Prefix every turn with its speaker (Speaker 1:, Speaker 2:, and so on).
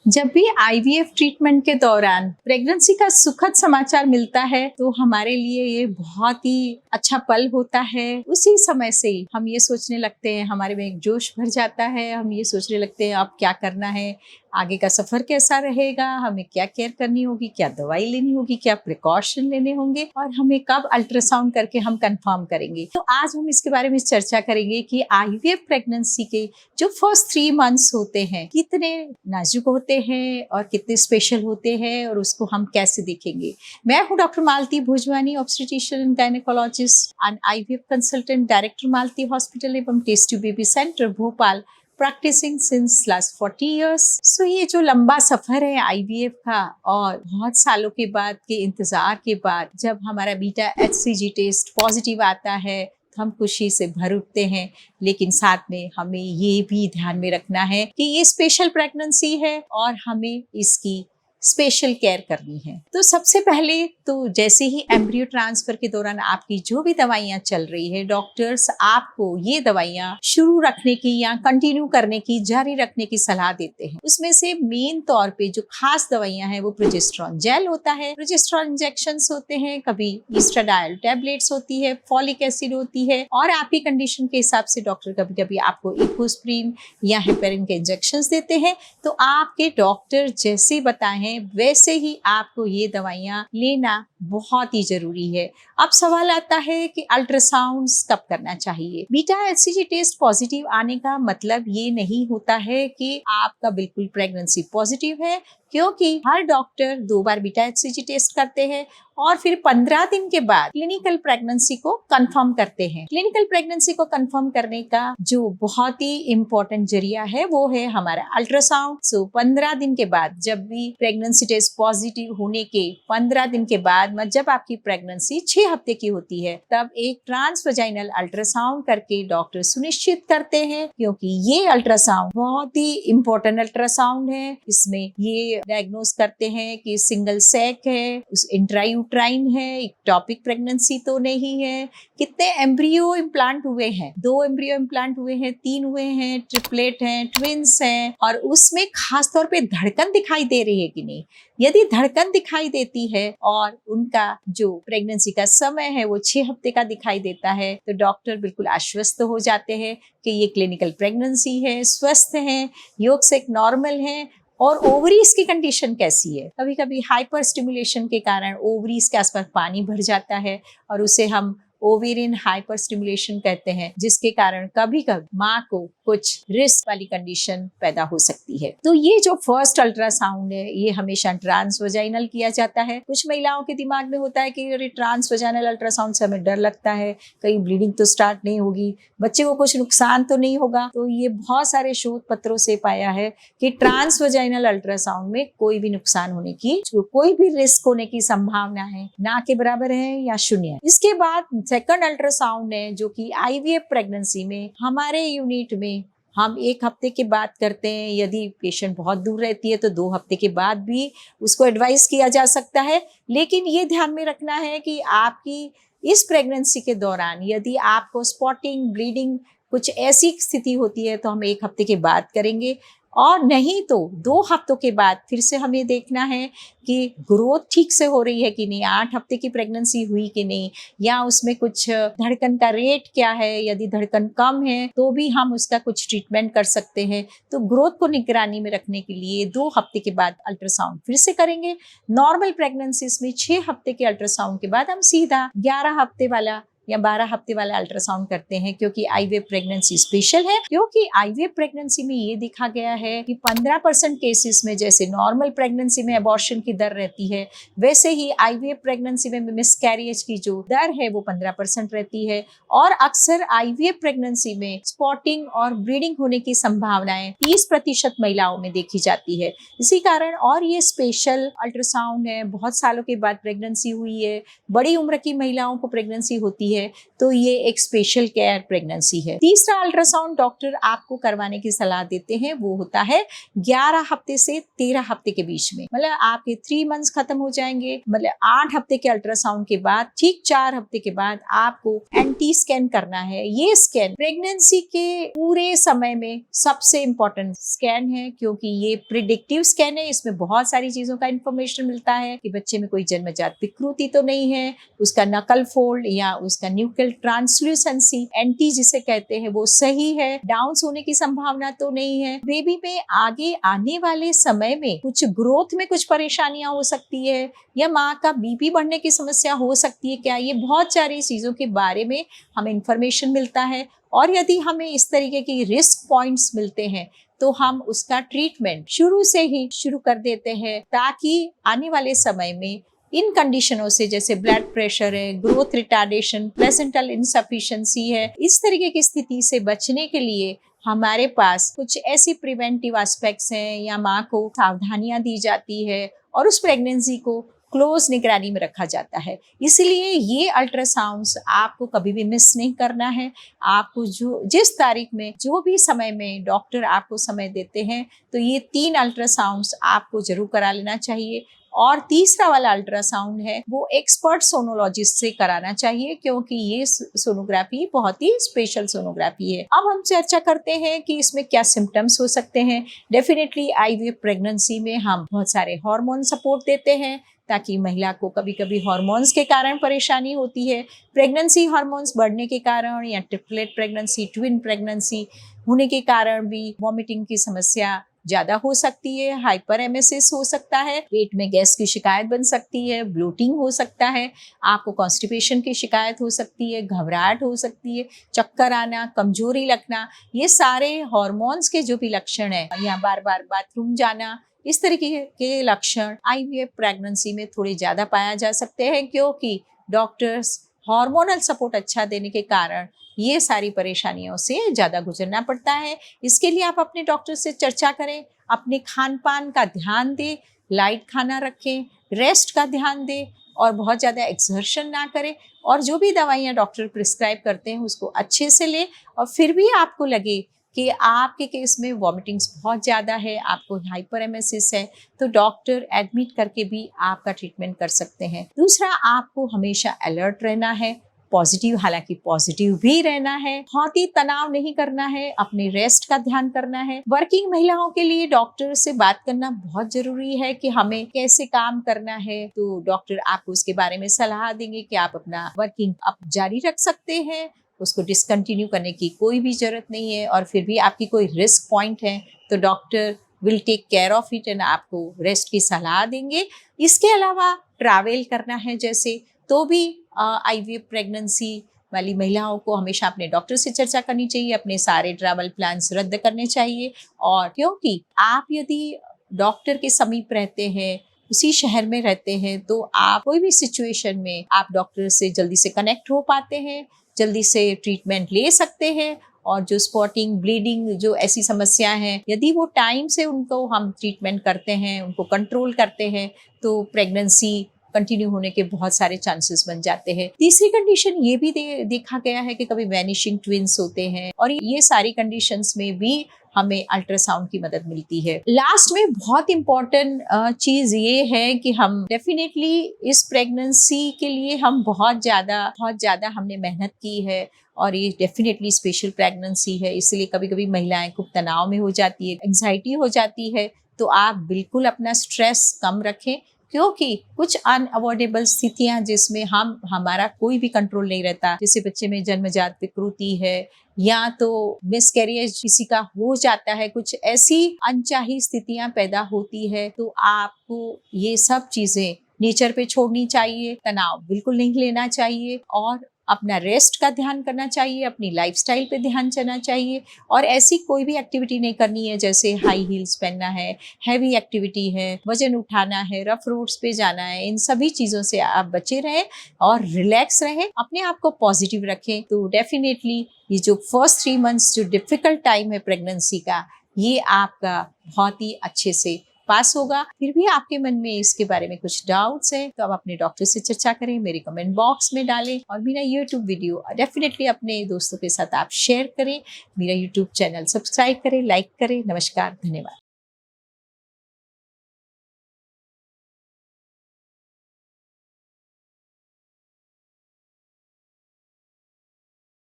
Speaker 1: जब भी IVF treatment के दौरान प्रेगनेंसी का सुखद समाचार मिलता है तो हमारे लिए ये बहुत ही अच्छा पल होता है। उसी समय से ही हम ये सोचने लगते हैं, हमारे में एक जोश भर जाता है। हम ये सोचने लगते हैं अब क्या करना है, आगे का सफर कैसा रहेगा, हमें क्या केयर करनी होगी, क्या दवाई लेनी होगी, क्या प्रिकॉशन लेने होंगे और हमें कब अल्ट्रासाउंड करके हम कंफर्म करेंगे। तो आज हम इसके बारे में चर्चा करेंगे कि आईवीएफ प्रेगनेंसी के जो फर्स्ट 3 मंथ्स होते हैं कितने नाजुक होते हैं और कितने स्पेशल होते हैं और उसको हम कैसे देखेंगे। मैं हूँ doctor Malti Bhojwani, obstetrician and gynaecologist and IVF consultant, director Malti hospital एवं test tube baby centre Bhopal, practising since last 40 years। So ये जो लंबा सफर है आईवीएफ का और बहुत सालों के बाद के इंतजार के बाद जब हमारा बीटा HCG टेस्ट पॉजिटिव आता है तो हम खुशी से भर उठते हैं, लेकिन साथ में हमें ये भी ध्यान में रखना है कि ये स्पेशल प्रेगनेंसी है और हमें इसकी स्पेशल केयर करनी है। तो सबसे पहले तो जैसे ही एम्ब्रियो ट्रांसफर के दौरान आपकी जो भी दवाइयाँ चल रही है, डॉक्टर्स आपको ये दवाइयाँ शुरू रखने की या कंटिन्यू करने की, जारी रखने की सलाह देते हैं। उसमें से मेन तौर पे जो खास दवाइयाँ हैं वो प्रोजेस्टेरॉन जेल होता है, प्रोजेस्टेरॉन इंजेक्शंस होते हैं, कभी ईस्ट्राडायल टैबलेट्स होती है, फॉलिक एसिड होती है और आपकी कंडीशन के हिसाब से डॉक्टर कभी कभी आपको इकोस्प्रिन या हेपेरिन के इंजेक्शंस देते हैं। तो आपके डॉक्टर जैसे बताएं वैसे ही आपको ये दवाइयाँ लेना बहुत ही जरूरी है। अब सवाल आता है कि अल्ट्रासाउंड कब करना चाहिए। बीटा HCG टेस्ट पॉजिटिव आने का मतलब ये नहीं होता है कि आपका बिल्कुल प्रेगनेंसी पॉजिटिव है, क्योंकि हर डॉक्टर 2 बार बीटा HCG टेस्ट करते हैं और फिर 15 दिन के बाद क्लिनिकल प्रेगनेंसी को कंफर्म करते हैं। क्लिनिकल प्रेगनेंसी को कंफर्म करने का जो बहुत ही इम्पोर्टेंट जरिया है वो है हमारा अल्ट्रासाउंड। सो 15 दिन के बाद, जब भी प्रेगनेंसी टेस्ट पॉजिटिव होने के 15 दिन के बाद, जब आपकी प्रेगनेंसी 6 हफ्ते की होती है, तब एक ट्रांसवजाइनल अल्ट्रासाउंड करके डॉक्टर सुनिश्चित करते हैं, क्योंकि ये अल्ट्रासाउंड बहुत ही इम्पोर्टेंट अल्ट्रासाउंड है। इसमें ये डायग्नोज करते हैं कि सिंगल सैक है, इंट्रायूट्राइन है, इक्टोपिक प्रेगनेंसी तो नहीं है, कितने एम्ब्रियो इम्प्लांट हुए हैं, 2 एम्ब्रियो इम्प्लांट हुए हैं, 3 हुए हैं, ट्रिपलेट हैं, ट्विंस हैं, और उसमें खास तौर पे धड़कन दिखाई दे रही है कि नहीं। यदि धड़कन दिखाई देती है और उनका जो प्रेगनेंसी का समय है वो 6 हफ्ते का दिखाई देता है, तो डॉक्टर बिल्कुल आश्वस्त हो जाते हैं कि ये क्लिनिकल प्रेगनेंसी है, स्वस्थ है, योग से एक नॉर्मल है। और ओवरीज की कंडीशन कैसी है, कभी कभी हाइपर स्टिमुलेशन के कारण ओवरीज के आसपास पानी भर जाता है और उसे हम ओवेरियन हाइपर स्टिमुलेशन कहते हैं, जिसके कारण कभी कभी माँ को कुछ रिस्क वाली कंडीशन पैदा हो सकती है। तो ये जो फर्स्ट अल्ट्रासाउंड है ये हमेशा ट्रांसवजाइनल किया जाता है। कुछ महिलाओं के दिमाग में होता है कि अरे ट्रांसवजाइनल अल्ट्रासाउंड से हमें डर लगता है, कहीं ब्लीडिंग तो स्टार्ट नहीं होगी, बच्चे को कुछ नुकसान तो नहीं होगा। तो ये बहुत सारे शोध पत्रों से पाया है कि ट्रांसवजाइनल अल्ट्रासाउंड में कोई भी नुकसान होने की, कोई भी रिस्क होने की संभावना है ना के बराबर है या शून्य है। इसके बाद सेकंड अल्ट्रासाउंड है जो कि आईवीएफ प्रेगनेंसी में हमारे यूनिट में हम 1 हफ्ते के बाद करते हैं। यदि पेशेंट बहुत दूर रहती है तो 2 हफ्ते के बाद भी उसको एडवाइस किया जा सकता है। लेकिन ये ध्यान में रखना है कि आपकी इस प्रेगनेंसी के दौरान यदि आपको स्पॉटिंग, ब्लीडिंग, कुछ ऐसी स्थिति होती है तो हम 1 हफ्ते के बाद करेंगे, और नहीं तो 2 हफ्तों के बाद फिर से हमें देखना है कि ग्रोथ ठीक से हो रही है कि नहीं, 8 हफ्ते की प्रेगनेंसी हुई कि नहीं, या उसमें कुछ धड़कन का रेट क्या है। यदि धड़कन कम है तो भी हम उसका कुछ ट्रीटमेंट कर सकते हैं। तो ग्रोथ को निगरानी में रखने के लिए 2 हफ्ते के बाद अल्ट्रासाउंड फिर से करेंगे। नॉर्मल प्रेगनेंसीज में 6 हफ्ते के अल्ट्रासाउंड के बाद हम सीधा 11 हफ्ते वाला या 12 हफ्ते वाला अल्ट्रासाउंड करते हैं, क्योंकि आईवीएफ प्रेगनेंसी स्पेशल है। क्योंकि आईवीएफ प्रेगनेंसी में ये देखा गया है कि 15% केसेस में जैसे नॉर्मल प्रेगनेंसी में अबॉर्शन की दर रहती है, वैसे ही आईवीएफ प्रेगनेंसी में मिसकैरेज की जो दर है वो 15% रहती है। और अक्सर आईवीएफ प्रेगनेंसी में स्पॉटिंग और ब्लीडिंग होने की संभावनाएं 30% महिलाओं में देखी जाती है। इसी कारण और ये स्पेशल अल्ट्रासाउंड है। बहुत सालों के बाद प्रेगनेंसी हुई है, बड़ी उम्र की महिलाओं को प्रेगनेंसी होती है, है, तो ये एक स्पेशल केयर प्रेगनेंसी है। तीसरा अल्ट्रासाउंड डॉक्टर आपको करवाने की सलाह देते हैं, वो होता है 11 हफ्ते से 13 हफ्ते के बीच में। मतलब आपके 3 मंथ्स खत्म हो जाएंगे, मतलब 8 हफ्ते के अल्ट्रासाउंड के बाद ठीक 4 हफ्ते के बाद आपको एंटी स्कैन करना है। ये स्कैन प्रेगनेंसी के पूरे समय में सबसे इम्पोर्टेंट स्कैन है, क्योंकि ये प्रिडिक्टिव स्कैन है। इसमें बहुत सारी चीजों का इंफॉर्मेशन मिलता है कि बच्चे में कोई जन्मजात विकृति तो नहीं है, उसका नकल फोल्ड या उसका न्यूक्लियर ट्रांसल्यूसेंसी एंटी जिसे कहते हैं वो सही है, डाउन होने की संभावना तो नहीं है, बेबी में आगे आने वाले समय में कुछ ग्रोथ में कुछ परेशानियां हो सकती है, या माँ का बीपी बढ़ने की समस्या हो सकती है क्या, ये बहुत सारी चीजों के बारे में हमें इंफॉर्मेशन मिलता है। और यदि हमें इस तरीके की रिस्क पॉइंट्स मिलते हैं तो हम उसका ट्रीटमेंट शुरू से ही शुरू कर देते हैं, ताकि आने वाले समय में इन कंडीशनों से, जैसे ब्लड प्रेशर है, ग्रोथ रिटार्डेशन, प्लेसेंटल इनसफिशिएंसी है, इस तरीके की स्थिति से बचने के लिए हमारे पास कुछ ऐसी प्रिवेंटिव एस्पेक्ट्स हैं, या माँ को सावधानियां दी जाती है और उस प्रेगनेंसी को क्लोज निगरानी में रखा जाता है। इसलिए ये अल्ट्रासाउंड्स आपको कभी भी मिस नहीं करना है। आपको जो जिस तारीख में जो भी समय में डॉक्टर आपको समय देते हैं, तो ये 3 अल्ट्रासाउंड्स आपको जरूर करा लेना चाहिए। और तीसरा वाला अल्ट्रासाउंड है वो एक्सपर्ट सोनोलॉजिस्ट से कराना चाहिए, क्योंकि ये सोनोग्राफी बहुत ही स्पेशल सोनोग्राफी है। अब हम चर्चा करते हैं कि इसमें क्या सिम्टम्स हो सकते हैं। डेफिनेटली आईवीएफ प्रेगनेंसी में हम बहुत सारे हार्मोन सपोर्ट देते हैं, ताकि महिला को कभी कभी हार्मोन्स के कारण परेशानी होती है, प्रेगनेंसी हार्मोन्स बढ़ने के कारण, या ट्रिपलेट प्रेगनेंसी, ट्विन प्रेगनेंसी होने के कारण भी वॉमिटिंग की समस्या ज्यादा हो सकती है, हाइपर एमेसिस हो सकता है, पेट में गैस की शिकायत बन सकती है, ब्लोटिंग हो सकता है, आपको कॉन्स्टिपेशन की शिकायत हो सकती है, घबराहट हो सकती है, चक्कर आना, कमजोरी लगना, ये सारे हार्मोन्स के जो भी लक्षण है, या बार बार बाथरूम जाना, इस तरीके के लक्षण आईवीएफ प्रेगनेंसी में थोड़े ज्यादा पाया जा सकते हैं, क्योंकि डॉक्टर्स हार्मोनल सपोर्ट अच्छा देने के कारण ये सारी परेशानियों से ज्यादा गुजरना पड़ता है। इसके लिए आप अपने डॉक्टर से चर्चा करें, अपने खान पान का ध्यान दें, लाइट खाना रखें, रेस्ट का ध्यान दें, और बहुत ज़्यादा एक्सर्शन ना करें, और जो भी दवाइयाँ डॉक्टर प्रिस्क्राइब करते हैं उसको अच्छे से लें। और फिर भी आपको लगे कि आपके केस में वॉमिटिंग्स बहुत ज़्यादा है, आपको हाइपर एमेसिस है, तो डॉक्टर एडमिट करके भी आपका ट्रीटमेंट कर सकते हैं। दूसरा, आपको हमेशा अलर्ट रहना है, पॉजिटिव, हालांकि पॉजिटिव भी रहना है, बहुत ही तनाव नहीं करना है, अपने रेस्ट का ध्यान करना है। वर्किंग महिलाओं के लिए डॉक्टर से बात करना बहुत जरूरी है कि हमें कैसे काम करना है, तो डॉक्टर आपको उसके बारे में सलाह देंगे कि आप अपना वर्किंग अप जारी रख सकते हैं, उसको डिसकंटिन्यू करने की कोई भी जरूरत नहीं है। और फिर भी आपकी कोई रिस्क पॉइंट है तो doctor will take care of it and आपको रेस्ट की सलाह देंगे। इसके अलावा ट्रैवल करना है जैसे, तो भी आईवीएफ प्रेगनेंसी वाली महिलाओं को हमेशा अपने डॉक्टर से चर्चा करनी चाहिए, अपने सारे ट्रैवल प्लान्स रद्द करने चाहिए। और क्योंकि आप यदि डॉक्टर के समीप रहते हैं, उसी शहर में रहते हैं, तो आप कोई भी सिचुएशन में आप डॉक्टर से जल्दी से कनेक्ट हो पाते हैं, जल्दी से ट्रीटमेंट ले सकते हैं। और जो स्पॉटिंग, ब्लीडिंग, जो ऐसी समस्याएं हैं, यदि वो टाइम से उनको हम ट्रीटमेंट करते हैं, उनको कंट्रोल करते हैं, तो प्रेगनेंसी कंटिन्यू होने के बहुत सारे चांसेस बन जाते हैं। तीसरी कंडीशन ये भी देखा गया है कि कभी वैनिशिंग ट्विंस होते हैं, और ये सारी कंडीशंस में भी हमें अल्ट्रासाउंड की मदद मिलती है। लास्ट में बहुत इम्पोर्टेंट चीज ये है कि हम डेफिनेटली इस प्रेगनेंसी के लिए हम बहुत ज्यादा हमने मेहनत की है, और ये डेफिनेटली स्पेशल प्रेगनेंसी है, इसलिए कभी कभी महिलाएं खूब तनाव में हो जाती है, एंग्जाइटी हो जाती है। तो आप बिल्कुल अपना स्ट्रेस कम रखें, क्योंकि कुछ अनअवॉइडेबल स्थितियां जिसमें हमारा कोई भी कंट्रोल नहीं रहता, जैसे बच्चे में जन्मजात विकृति है, या तो मिसकैरेज किसी का हो जाता है, कुछ ऐसी अनचाही स्थितियां पैदा होती है, तो आपको ये सब चीजें नेचर पे छोड़नी चाहिए, तनाव बिल्कुल नहीं लेना चाहिए, और अपना रेस्ट का ध्यान करना चाहिए, अपनी लाइफस्टाइल पे ध्यान देना चाहिए। और ऐसी कोई भी एक्टिविटी नहीं करनी है जैसे हाई हील्स पहनना है, हैवी एक्टिविटी है, वजन उठाना है, रफ रोड्स पे जाना है, इन सभी चीज़ों से आप बचे रहें और रिलैक्स रहें, अपने आप को पॉजिटिव रखें। तो डेफिनेटली ये जो फर्स्ट 3 मंथ्स जो डिफिकल्ट टाइम है प्रेगनेंसी का, ये आपका बहुत ही अच्छे से पास होगा। फिर भी आपके मन में इसके बारे में कुछ डाउट्स है तो आप अपने डॉक्टर से चर्चा करें, मेरे कमेंट बॉक्स में डालें और मेरा यूट्यूब वीडियो डेफिनेटली अपने दोस्तों के साथ आप शेयर करें। मेरा यूट्यूब चैनल सब्सक्राइब करें, लाइक करें। नमस्कार, धन्यवाद।